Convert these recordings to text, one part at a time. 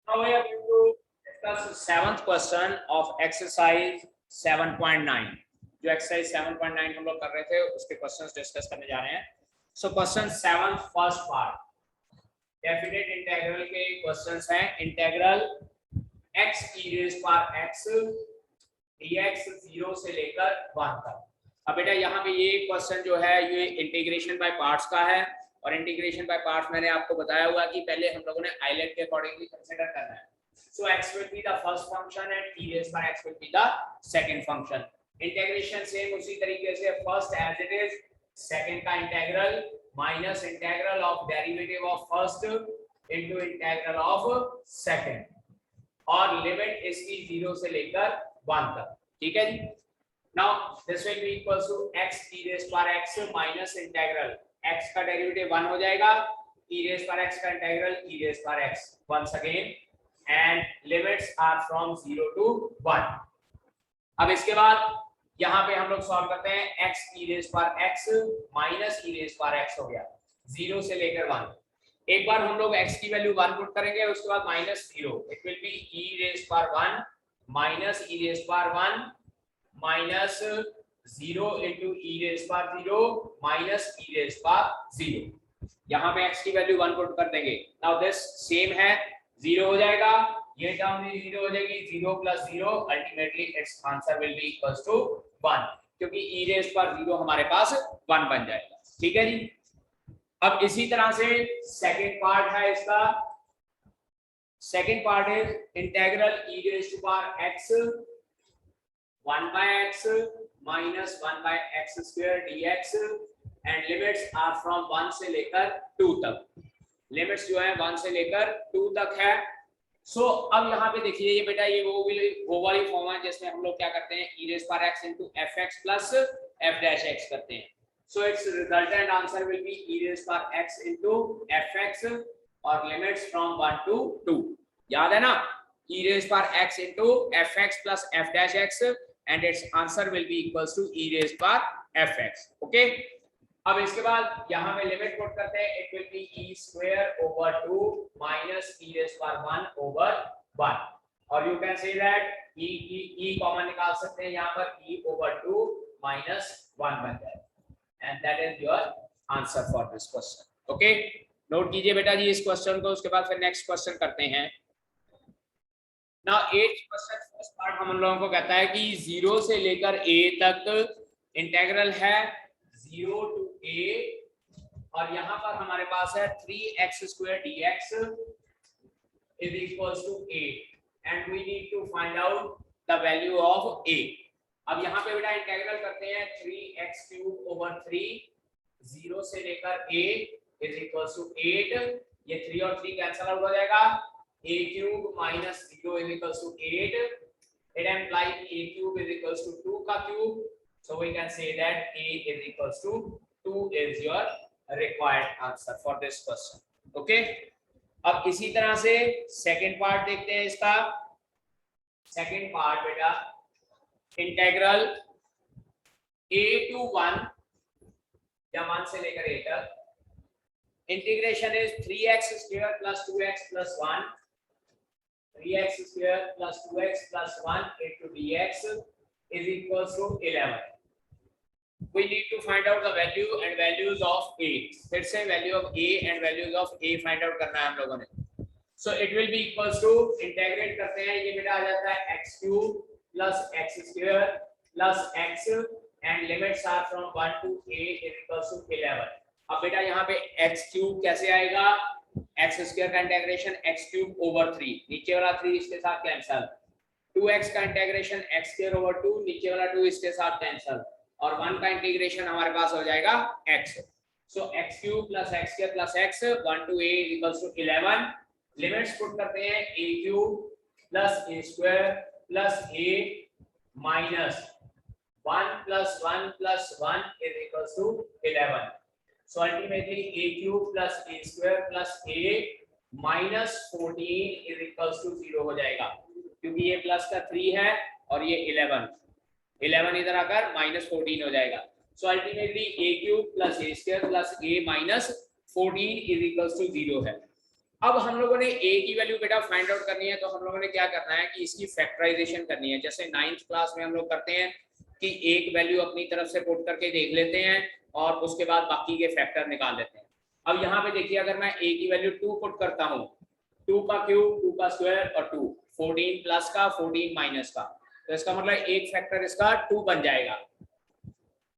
Now we are going to discuss seventh question of exercise 7.9. जो exercise 7.9 हम लोग कर रहे थे उसके क्वेश्चंस डिस्कस करने जा रहे हैं. So question 7 first part definite integral के क्वेश्चंस हैं. Integral x e raised power x dx 0 से लेकर 1 तक. अब बेटा यहाँ पे ये क्वेश्चन जो है ये इंटीग्रेशन बाय पार्ट्स का है और इंटीग्रेशन बाय पार्ट्स मैंने आपको बताया हुआ कि पहले हम लोगों ने आइलेट के अकॉर्डिंगली कंसीडर करना है. सो x will be the first function and e raised by x will be the second function. Integration same उसी तरीके से first as it is, second का integral minus integral of derivative of first into integral of second और limit इसकी 0 से लेकर 1 तक. ठीक है जी. Now this will be equals to x e raised power x minus integral x का डेरिवेटिव 1 हो जाएगा, e raised power x का integral e raised power x once again and limits are from 0 to 1. अब इसके बाद यहाँ पे हम लोग सॉल्व करते हैं. x e raised power x minus e raised power x हो गया 0 से लेकर 1. एक बार हम लोग x की वैल्यू 1 पुट करेंगे उसके बाद minus 0. It will be e raised power 1 minus e raised power 1 minus 0 into e raised power 0 minus e raised power 0. यहाँ पे x की वैल्यू 1 पुट कर देंगे. Now this सेम है, 0 हो जाएगा, ये टर्म भी 0 हो जाएगी, 0 plus 0 ultimately its answer will be equals to 1 क्योंकि e raised power 0 हमारे पास 1 बन जाएगा. ठीक है जी. अब इसी तरह से सेकंड पार्ट है इसका. Second part is integral e raised to power x 1 by x minus 1 by x square dx and limits are from 1 से लेकर 2 तक. लिमिट्स जो है 1 से लेकर 2 तक है. सो अब यहाँ पे देखिए ये बेटा ये वो वाली फॉर्म है जिसमें हम लोग क्या करते हैं e raised power x into fx plus f dash x करते हैं. So it's resultant answer will be e raised power x into fx और लिमिट्स फ्रॉम 1 to 2. याद है ना, e raised power x into fx plus f dash x and its answer will be equals to e raised power fx. okay. अब इसके बाद यहाँ पे limit put करते हैं. It will be e square over 2 minus e raised power 1 over 1 और you can say that e common निकाल सकते हैं यहाँ पर, e over 2 minus 1 बन जाए and that is your answer for this question. okay. Note कीजिए बेटा जी इस क्वेश्चन को. उसके बाद फिर नेक्स्ट क्वेश्चन करते हैं. Now 8th question first part हम लोगों को कहता है कि 0 से लेकर a तक इंटीग्रल है 0 to a और यहाँ पर हमारे पास है 3x square dx is equals to a and we need to find out the value of a. अब यहाँ पे बेटा इंटीग्रल करते हैं 3x cube over 3 0 से लेकर a is equals to 8. ये 3 और 3 कैंसल आउट हो जाएगा. a cube minus 0 is equals to 8. It implies a cube is equals to 2 का cube. So we can say that a is equals to 2 is your required answer for this question. Okay. अब इसी तरह से second part देखते हैं इसका. Second part बेटा integral a to 1 या 1 से लेकर a तक. Integration is 3x square plus 2x plus 1 3x square plus 2x plus 1 into dx is equals to 11. We need to find out the value and values of a. फिर से value of a and values of a find out करना है हम लोगों ने. So it will be equals to integrate करते हैं. ये बेटा आ जाता है x cube plus x square plus x and limits are from 1 to a is equals to 11. अब बेटा यहाँ पे x cube कैसे आएगा? x स्क्वायर का इंटीग्रेशन x क्यूब ओवर 3 नीचे वाला 3 इसके साथ कैंसिल. 2x का इंटीग्रेशन x स्क्वायर ओवर 2 नीचे वाला 2 इसके साथ कैंसिल और 1 का इंटीग्रेशन हमारे पास हो जाएगा x. So x cube plus x square plus x 1 to a equals to 11. Limits put करते हैं a cube plus a square plus a minus 1 plus 1 plus 1 is equals to 11. So ultimately a cube plus a square plus a minus 14 is equals to 0 हो जाएगा क्योंकि ये plus का 3 है और ये 11 इधर आकर minus 14 हो जाएगा. So ultimately a cube plus a square plus a minus 14 is equals to 0 है. अब हम लोगों ने a की वैल्यू बेटा फाइंड आउट करनी है, तो हम लोगों ने क्या करना है कि इसकी फैक्टराइजेशन करनी है। जैसे 9th क्लास में हम लोग करते हैं कि एक वैल्यू अपनी तरफ से पुट करके देख लेते हैं और उसके बाद बाकी के फैक्टर निकाल लेते हैं। अब यहाँ पे देखिए, अगर मैं a की वैल्यू 2 पुट करता हूँ, 2 का क्यूब, 2 का स्क्वायर और 2, 14 प्लस का 14 माइनस का, तो इसका मतलब एक फैक्टर इसका 2 बन जाएगा।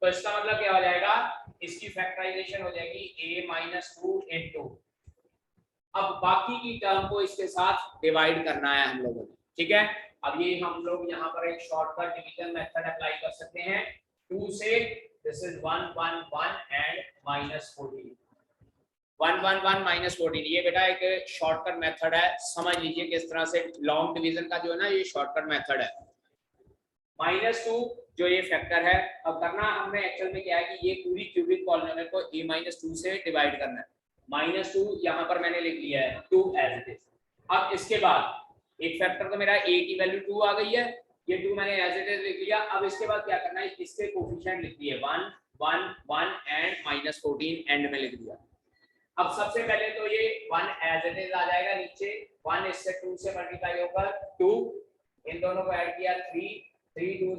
तो इसका मतलब क्या हो जाएगा, इसकी फैक्टराइजेशन हो जाएगी a माइनस 2 इंटू, अब बाकी की टर्म को इसके साथ डिवाइड करना है हम लोगों ने, ठीक है। अब ये हम लोग यहाँ पर एक शॉर्टकट डिवीजन मेथड अप्लाई कर सकते हैं। 2 से this is 1 1 1 and minus 14, 1 1 1 minus 14, ये बेटा एक शॉर्टकट मेथड है, समझ लीजिए किस तरह से लॉन्ग डिवीजन का जो है ना ये शॉर्टकट मेथड है। -2 जो ये फैक्टर है, अब करना हमने एक्चुअल में क्या है कि ये पूरी क्यूबिक पॉलिनोमियल को a-2 से डिवाइड करना है। -2 यहाँ पर मैंने लिख लिया है 2 एज इट इज। अब इसके बाद एक फैक्टर तो मेरा a की वैल्यू 2 आ गई है, ये 2 मैंने एज इट इज लिख लिया। अब इसके बाद क्या करना है, इसके कोफिशिएंट लिख दिए 1 1 1 एंड -14 एंड में लिख दिया। अब सबसे पहले तो ये 1 एज इट इज आ जाएगा नीचे, 1 इससे 2 से मल्टीप्लाई होकर 2, इन दोनों को ऐड किया 3 3 2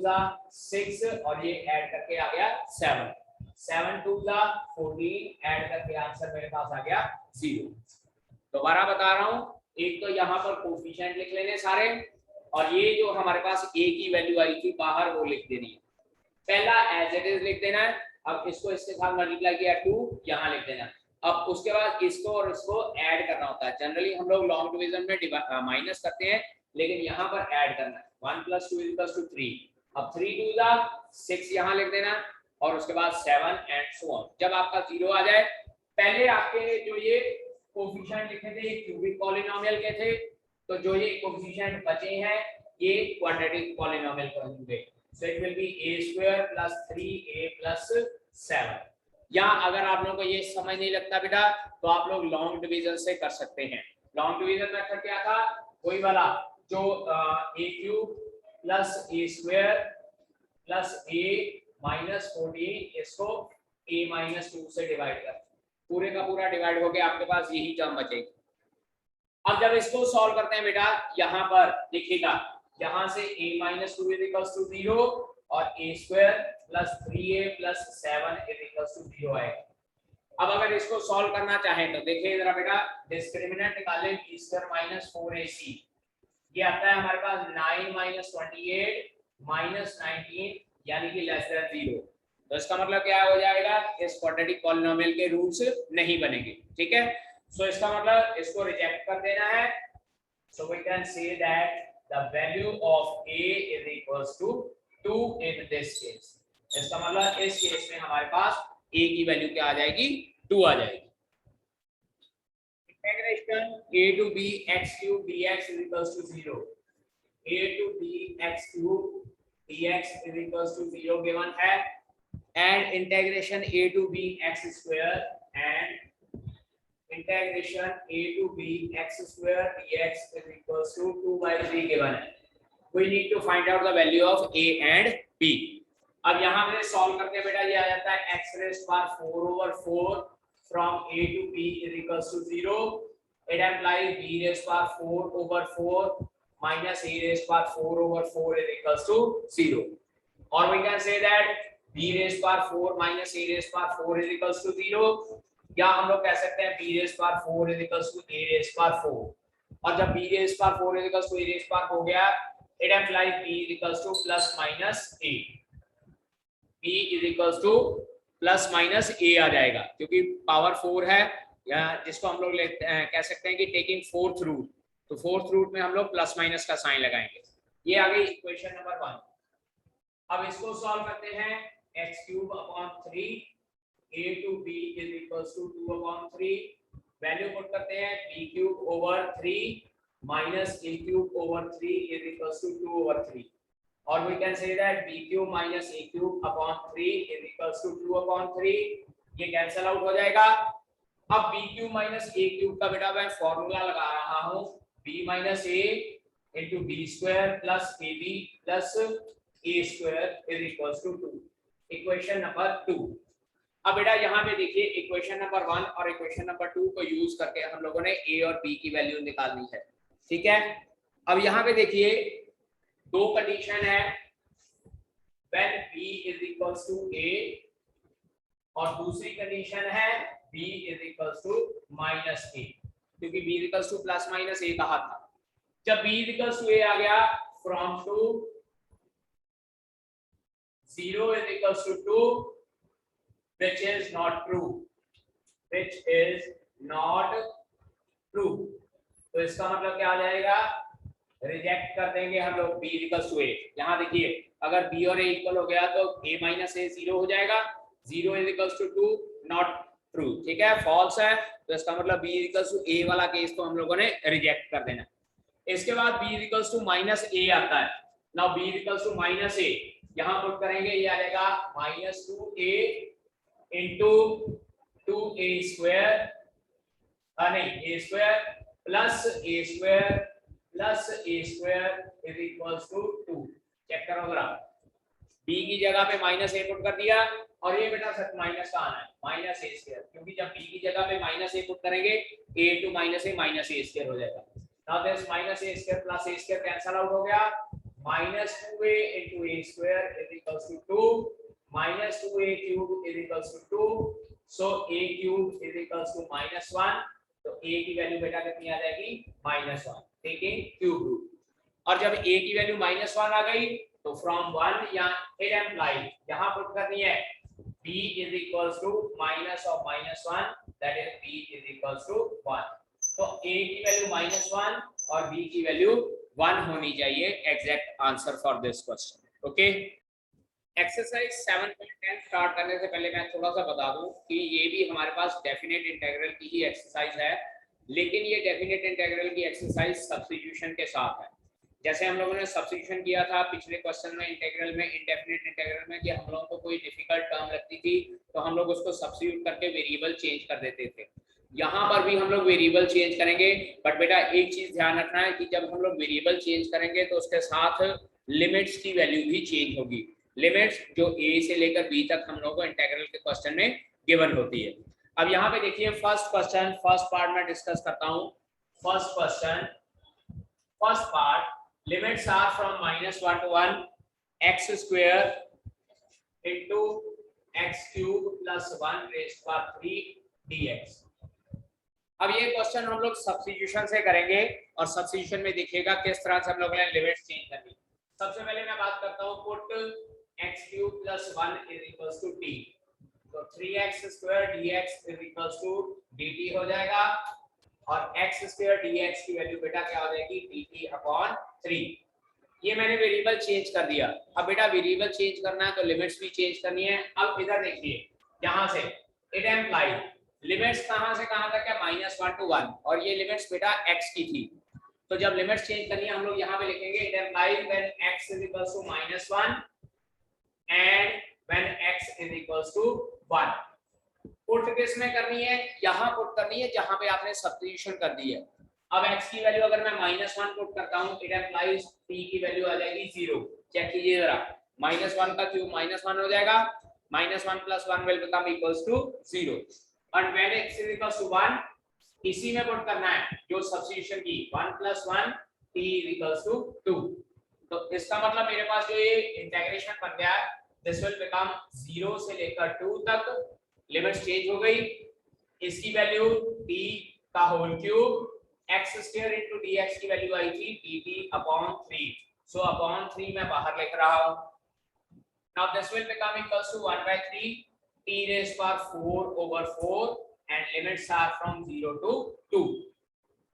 6 और ये ऐड करके आ गया 7 7 2 14, ऐड करके आंसर मेरे पास आ गया 0। दोबारा बता रहा हूं, एक तो यहाँ पर कोफिशिएंट लिख लेने सारे, और ये जो हमारे पास a की वैल्यू आई थी बाहर वो लिख देनी है। पहला एज इट इज लिख देना है, अब इसको इसके साथ मल्टीप्लाई किया 2, यहाँ लिख देना। अब उसके बाद इसको और इसको ऐड करना होता है। जनरली हम लोग लॉन्ग डिवीजन में माइनस करते हैं, लेकिन यहाँ पर ऐड करना है। 1 + 2 = 3। अब 3 2 6 यहाँ लिख देना, और उसके बाद 7 एंड सो ऑन। जब आपका 0 आ जाए, पहले आपके जो ये कोफिशिएंट लिखे थे ये क्यूबिक पॉलिनोमियल के थे, तो जो ये कोफिशिएंट बचे हैं ये क्वाड्रेटिक पॉलिनोमियल कहेंगे। So it will be a² + 3a + 7। या अगर आप लोगों को ये समझ नहीं लगता बेटा, तो आप लोग लॉन्ग डिवीजन से कर सकते हैं। लॉन्ग डिवीजन मेथड क्या था, वही वाला जो a³ + a² + a - 14, इसको a - 2 से डिवाइड कर, पूरे का पूरा डिवाइड होके आपके पास यही टर्म बचेगी। अब जब इसको सॉल्व करते हैं बेटा, यहाँ पर देखिएगा, यहाँ से a - 2 = 0 और a² + 3a + 7 = 0 आएगा। अब अगर इसको सॉल्व करना चाहें तो देखिए जरा बेटा, डिस्क्रिमिनेंट निकालें, b² - 4ac, ये आता है हमारे पास 9 - 28 - 19 यानी कि लेस देन 0। तो इसका मतलब क्या हो जाएगा, इस क्वाड्रेटिक पॉलिनोमियल के रूट्स नहीं बनेंगे, ठीक है। सो इसका मतलब इसको रिजेक्ट कर देना है। So we can say that the value of a = 2 in this case. इसका मतलब इस केस में हमारे पास a की वैल्यू क्या आ जाएगी, 2 आ जाएगी। Integration a to b x³ dx = 0, a to b x³ dx = 0 given है, and integration a to b x² and integration a to b x² dx = 2/3 given है। We need to find out the value of a and b। अब यहाँ पे solve करते हैं बेटा, ये आ जाता है x⁴/4 from a to b = 0। It implies b⁴/4 minus a⁴/4 = 0। Or we can say that b⁴ minus a⁴ = 0, या हम लोग कह सकते हैं b⁴ = a⁴। और जब b⁴ = a⁴ हो गया, it implies b = ±a, b = ±a आ जाएगा, क्योंकि पावर 4 है, या जिसको हम लोग कह सकते हैं कि टेकिंग 4th रूट, तो 4th रूट में हम लोग प्लस माइनस का साइन लगाएंगे। ये आ गई इक्वेशन नंबर 1। अब इसको सॉल्व करते हैं, x³/3 a to b = 2/3, value put करते हैं b³/3 minus a³/3 = 2/3, और we can say that b³ - a³/3 = 2/3, ये कैंसिल आउट हो जाएगा। अब b³ - a³ का बेटा मैं फॉर्मूला लगा रहा हूं, b - a * b² + ab + a² = 2, equation number 2। अब बेटा यहाँ पे देखिए इक्वेशन नंबर 1 और इक्वेशन नंबर 2 को यूज करके हम लोगों ने a और b की वैल्यू निकालनी है, ठीक है। अब यहाँ पे देखिए दो कंडीशन है, when b is equals to a और दूसरी कंडीशन है b is equals to minus a, क्योंकि b is equals to plus minus a कहा था। जब b is equals to a आ गया, from 2 0 is equals to 2, which is not true, which is not true। तो इसका मतलब क्या आ जाएगा, रिजेक्ट कर देंगे हम लोग b इक्वल्स टू a। यहाँ देखिए अगर b और a इक्वल हो गया तो a माइनस a 0 हो जाएगा, 0 is equals to 2, not true, ठीक है, फॉल्स है। तो इसका मतलब b इक्वल्स टू a वाला केस तो हम लोगों ने रिजेक्ट कर देना। इसके बाद b equals to minus a आता है। Now b equals to minus a यहाँ पुट करेंगे, ये आ जाएगा minus 2a into 2a square, नहीं a square plus a square plus a square is equals to 2। Check करो जरा, b की जगह पे माइनस a पुट कर दिया और ये बेटा सच माइनस का आना है माइनस a स्क्वायर, क्योंकि जब b की जगह पे माइनस a पुट करेंगे a into minus a square हो जाएगा। Now this minus a square plus a square cancel out हो गया, minus 2a into a square is equals to 2, minus 2a cube is equals to 2, so a cube is equals to minus 1। तो a की value बेटा कितनी आ जाएगी, minus 1, taking cube root. और जब a की वैल्यू माइनस 1 आ गई तो फ्रॉम 1 या इट एम्प्लाइज यहाँ पुट करनी है b is equals to minus of minus 1, that is b is equals to 1। तो a की वैल्यू माइनस 1 और b की वैल्यू 1 होनी चाहिए, exact answer for this question. Okay, exercise 7.10 start करने से पहले मैं थोड़ा सा बता दूं कि ये भी हमारे पास डेफिनेट इंटीग्रल की ही एक्सरसाइज है, लेकिन ये डेफिनेट इंटीग्रल की एक्सरसाइज सब्स्टिट्यूशन के साथ है। जैसे हम लोगों ने सब्स्टिट्यूशन किया था पिछले क्वेश्चन में इंटीग्रल में, इंडेफिनेट इंटीग्रल में, कि हम लोगों को कोई डिफिकल्ट टर्म लगती थी तो हम लोग उसको सब्स्टिट्यूट करके वेरिएबल चेंज कर देते थे। यहाँ पर भी हम लोग वेरिएबल चेंज करेंगे, बट बेटा एक चीज ध्यान रखना है कि जब हम लोग वेरिएबल चेंज करेंगे तो उसके साथ लिमिट्स की वैल्यू भी चेंज होगी। लिमिट्स जो a से लेकर b तक हम लोगों को इंटीग्रल के क्वेश्चन में गिवन होती है। अब यहाँ पे देखिए फर्स्ट क्वेश्चन, फर्स्ट पार्ट में डिस्कस करता हूँ। First question, first part, limits are from -1 to 1 x square into x cube plus 1 raised power 3 dx। अब ये क्वेश्चन हम लोग सब्स्टिट्यूशन से करेंगे और सब्स्टिट्यूशन में देखिएगा किस तरह से हम लोगों ने लिमिट्स चेंज करनी। सबसे पहले मैं बात करता हूँ, put x cube plus 1 is equals to t, तो 3x square dx is equals to dt हो जाएगा, और x स्क्वायर dx की वैल्यू बेटा क्या हो जाएगी, dt अपॉन 3। ये मैंने वेरिएबल चेंज कर दिया। अब बेटा वेरिएबल चेंज करना है तो लिमिट्स भी चेंज करनी है। अब इधर देखिए, यहाँ से इट एम्प्लाइज लिमिट्स कहाँ से कहाँ तक है, -1 to 1, और ये लिमिट्स बेटा x की थी। तो जब लिमिट्स चेंज करनी है हम लोग यहाँ पे लिखेंगे it implies when x is equals to -1 and when x is equals to 1। पुट किस में करनी है, यहाँ पुट करनी है जहां पे आपने सब्स्टिट्यूशन कर दी है। अब x की वैल्यू अगर मैं -1 पुट करता हूँ, इट एम्प्लाइज t की वैल्यू आ जाएगी 0। चेक कीजिए जरा, -1 का क्यूब -1 हो जाएगा, -1 plus 1 will become equals to 0, and when x is equals to 1 इसी में पुट करना है जो सब्स्टिट्यूशन की 1 plus 1 t is equals to 2। तो इसका मतलब मेरे पास जो ये इंटीग्रेशन बन गया है, दिस विल बिकम 0 से लेकर 2 तक, लिमिट्स चेंज हो गई। इसकी वैल्यू t का whole cube, x square into dx की वैल्यू आई थी dt अपॉन 3, सो अपॉन 3 मैं बाहर लिख रहा हूं। Now this will become equals to 1/3 t raise power 4 over 4 and limits are from 0 to 2।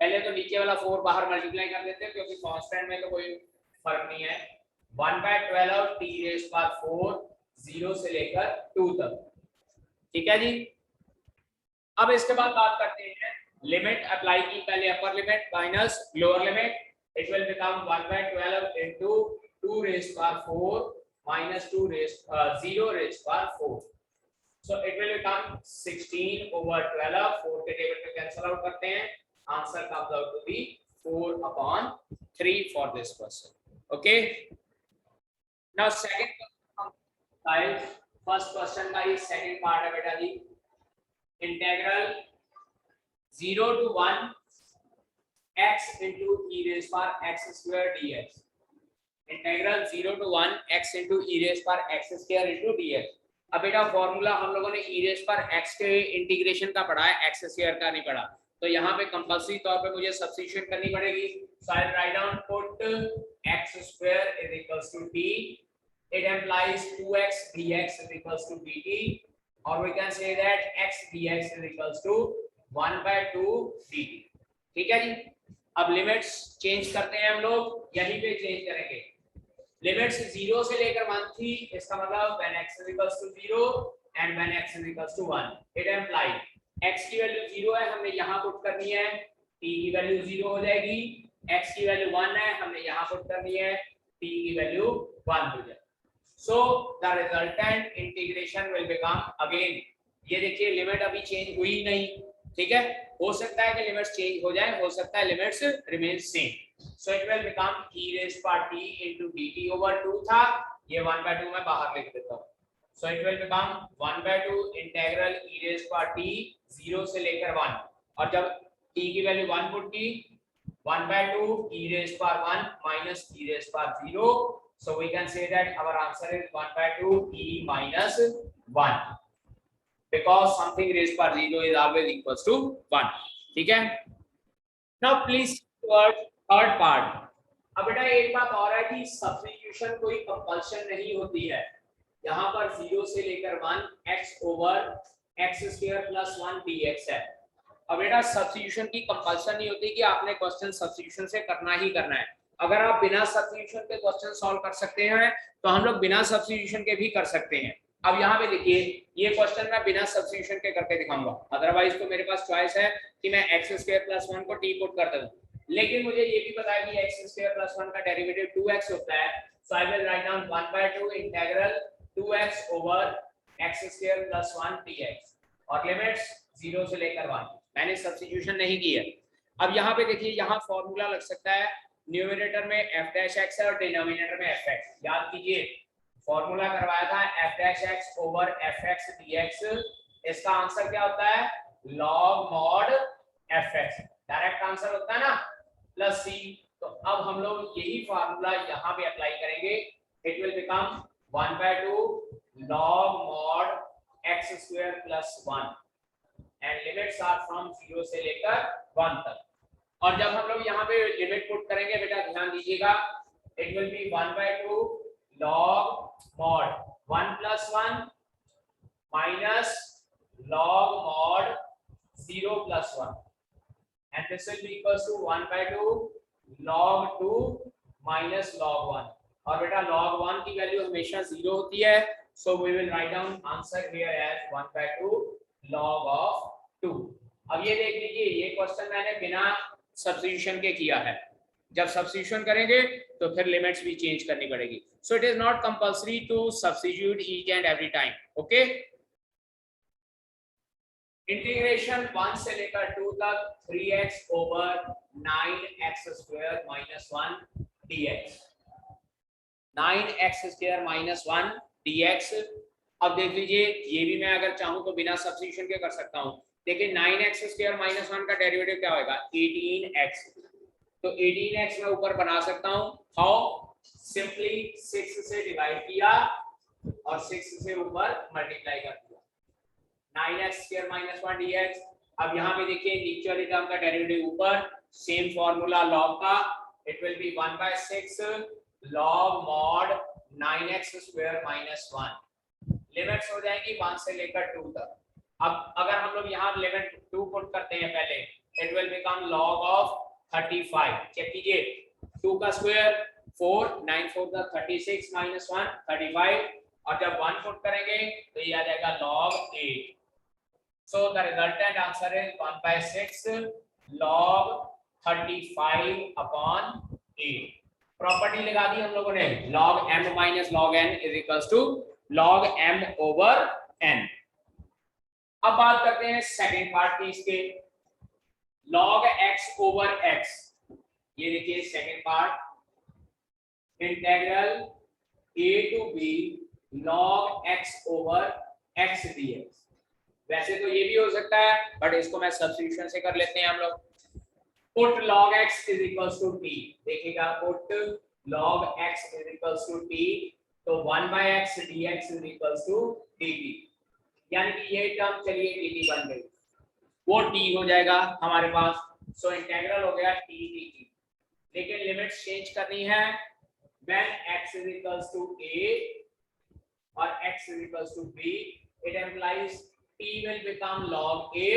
पहले तो नीचे वाला 4 बाहर मल्टीप्लाई कर देते हैं क्योंकि कांस्टेंट में तो कोई फर्क नहीं है। 1/12 t रेज़ पावर 4 0 से लेकर 2 तक, ठीक है जी। अब इसके बाद बात करते हैं लिमिट अप्लाई की, पहले upper limit minus lower limit, it will become 1/12 into 2 raised power 4 minus 0 raised power 4, so it will become 16 over 12। 4 के टेबल पे कैंसिल आउट करते हैं, answer comes out to be 4/3 for this question। okay, now second question, first question का ये second part है बेटा जी। Integral 0 to 1 x into e raised power x square dx। Integral 0 to 1 x into e raised power x square into dx। अब बेटा formula हम लोगों ने e raised power x के इंटीग्रेशन का पढ़ा है, x स्क्वायर का नहीं पढ़ा, तो यहाँ पे कंपल्सरी तौर पे मुझे सब्स्टिट्यूशन करनी पड़ेगी। So I write down put x square is equals to t, it implies 2x dx is equals to dt, or we can say that x dx is equals to 1/2 dt। ठीक है जी। अब limits change करते हैं हम लोग, यहीं पे change करेंगे। लिमिट्स 0 से लेकर 1 थी, इसका मतलब when x is equals to 0 and when x is equals to 1, it implies x की वैल्यू 0 है, हमने यहाँ पुट करनी है, t की वैल्यू 0 हो जाएगी, x की वैल्यू 1 है, हमने यहाँ पुट करनी है, t की वैल्यू 1 हो जाएगी। So the resultant integration will become again, ये देखिए लिमिट अभी चेंज हुई नहीं, ठीक है, हो सकता है कि लिमिट्स चेंज हो जाए, हो सकता है limits remain same. So it will become e raised power t into dt over 2 था, ये 1/2 मैं बाहर लिख देता हूँ। So it will become 1/2 integral e raised power t 0 से लेकर 1, और जब t की वैल्यू 1 पुट की, 1/2 e raised power 1 minus e raised power 0, so we can say that our answer is 1/2 e minus 1, because something raised power 0 is always equals to 1। ठीक है। Now please towards third part। अब बेटा एक बात और है कि सब्स्टिट्यूशन कोई कंपल्शन नहीं होती है। यहाँ पर 0 से लेकर 1 x over x square plus 1 dx है। अब बेटा सब्स्टिट्यूशन की कंपल्शन नहीं होती कि आपने क्वेश्चन सब्स्टिट्यूशन से करना ही करना है। अगर आप बिना सब्स्टिट्यूशन के क्वेश्चन सॉल्व कर सकते हैं तो हम लोग बिना सब्स्टिट्यूशन के भी कर सकते हैं। अब यहाँ पे देखिए ये क्वेश्चन मैं बिना सब्स्टिट्यूशन के करके दिखाऊंगा, अदरवाइज तो मेरे पास चॉइस है कि मैं x स्क्वायर प्लस 1 को t पुट कर दूं, लेकिन मुझे ये भी पता है कि x स्क्वायर प्लस 1 का डेरिवेटिव 2x होता है। So I will write down 1/2 integral 2x over x square plus 1 dx, और लिमिट्स 0 से लेकर 1, मैंने सब्स्टिट्यूशन नहीं की है। अब यहाँ पे देखिए यहाँ फॉर्मूला लग सकता है, न्यूमरेटर में f डैश x है और डिनोमिनेटर में fx। याद कीजिए फॉर्मूला करवाया था f dash x over fx dx, इसका आंसर क्या होता है, log mod fx, direct answer होता है ना, प्लस c। तो अब हम लोग यही फॉर्मूला यहाँ पे अप्लाई करेंगे, it will become 1/2 log mod x square plus 1, and limits are from 0 से लेकर 1 तक। और जब हम लोग यहाँ पे लिमिट पुट करेंगे बेटा ध्यान दीजिएगा, it will be 1/2 log mod 1 plus 1 minus log mod 0 plus 1, and this will be equals to 1/2 log 2 minus log 1, और बेटा log 1 की वैल्यू हमेशा 0 होती है, so we will write down answer here as 1/2 log of 2। अब ये देख लीजिए ये क्वेश्चन मैंने बिना सब्स्टिट्यूशन के किया है, जब सब्स्टिट्यूशन करेंगे तो फिर लिमिट्स भी चेंज करनी पड़ेगी। So it is not compulsory to substitute each and every time, okay. Integration 1 से लेकर 2 तक 3x over 9x square minus 1 dx, 9x square minus 1 dx। अब देख लीजिए ये भी मैं अगर चाहूं तो बिना सब्स्टिट्यूशन के कर सकता हूं। देखिए 9x स्क्वायर माइनस 1 का डेरिवेटिव क्या होगा, 18x, तो 18x मैं ऊपर बना सकता हूं, हाउ, सिंपली 6 से डिवाइड किया और 6 से ऊपर मल्टीप्लाई कर दिया, 9x स्क्वायर माइनस 1 dx। अब यहाँ पे देखिए नीचे वाली टर्म का डेरिवेटिव ऊपर, सेम फॉर्मूला लॉग का, it will be 1/6 log mod 9x square minus 1, limits हो जाएंगी 1 से लेकर 2 तक। अब अगर हम लोग यहाँ लिमिट 2 पुट करते हैं पहले, it will become log of 35, check कीजिए 2 का स्क्वायर 4, 9 4 का 36 माइनस 1 35, और जब 1 पुट करेंगे तो ये आ जाएगा log 8। So the resultant answer is 1/6 log 35 upon 8। Property लगा दी हम लोगों ने, log m minus log n is equals to log m over n। अब बात करते हैं सेकंड पार्ट की, इसके log x ओवर x। ये देखिए second part, integral a to b log x over x dx। वैसे तो ये भी हो सकता है बट इसको मैं सब्स्टिट्यूशन से कर लेते हैं हम लोग। Put log x is equals to t, देखिएगा put log x is equals to t, तो 1 by x dx is equals to dt, यानी कि ये टर्म चलिए dt बन गई, वो t हो जाएगा हमारे पास। सो इंटीग्रल हो गया t dt, लेकिन लिमिट्स चेंज करनी है। when x is equals to a और x is equals to b, it implies t will become log a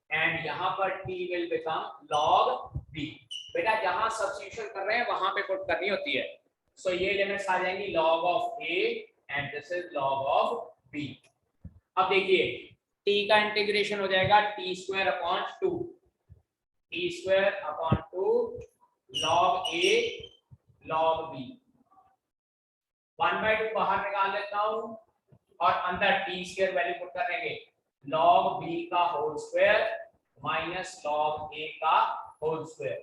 and यहाँ पर t will become log b। बेटा जहां सब्स्टिट्यूशन कर रहे हैं वहां पे पुट करनी होती है। सो ये लिमिट्स आ जाएंगी log of a and this is log of b। अब देखिए t का इंटीग्रेशन हो जाएगा t square upon 2, t square upon 2 log a log b। 1/2 बाहर निकाल लेता हूं और अंदर t स्क्वायर वैल्यू पुट करेंगे, log b का whole square minus log a का होल स्क्वायर।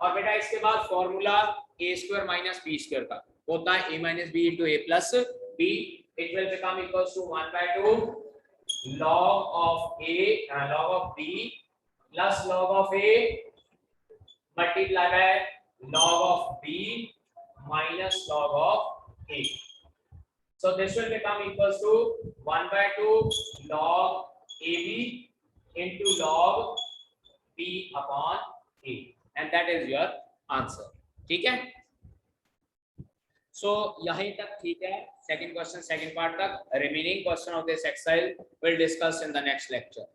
और बेटा इसके बाद formula a square minus b square का होता है a minus b into a plus b। It will become equals to 1/2 log of a log of b plus log of a multiply by log of b minus log of a। So this will become equals to 1/2 log ab into log b upon a and that is your answer। ठीक है, so यहीं तक ठीक है, second question second part तक। Remaining question of this exercise will discuss in the next lecture.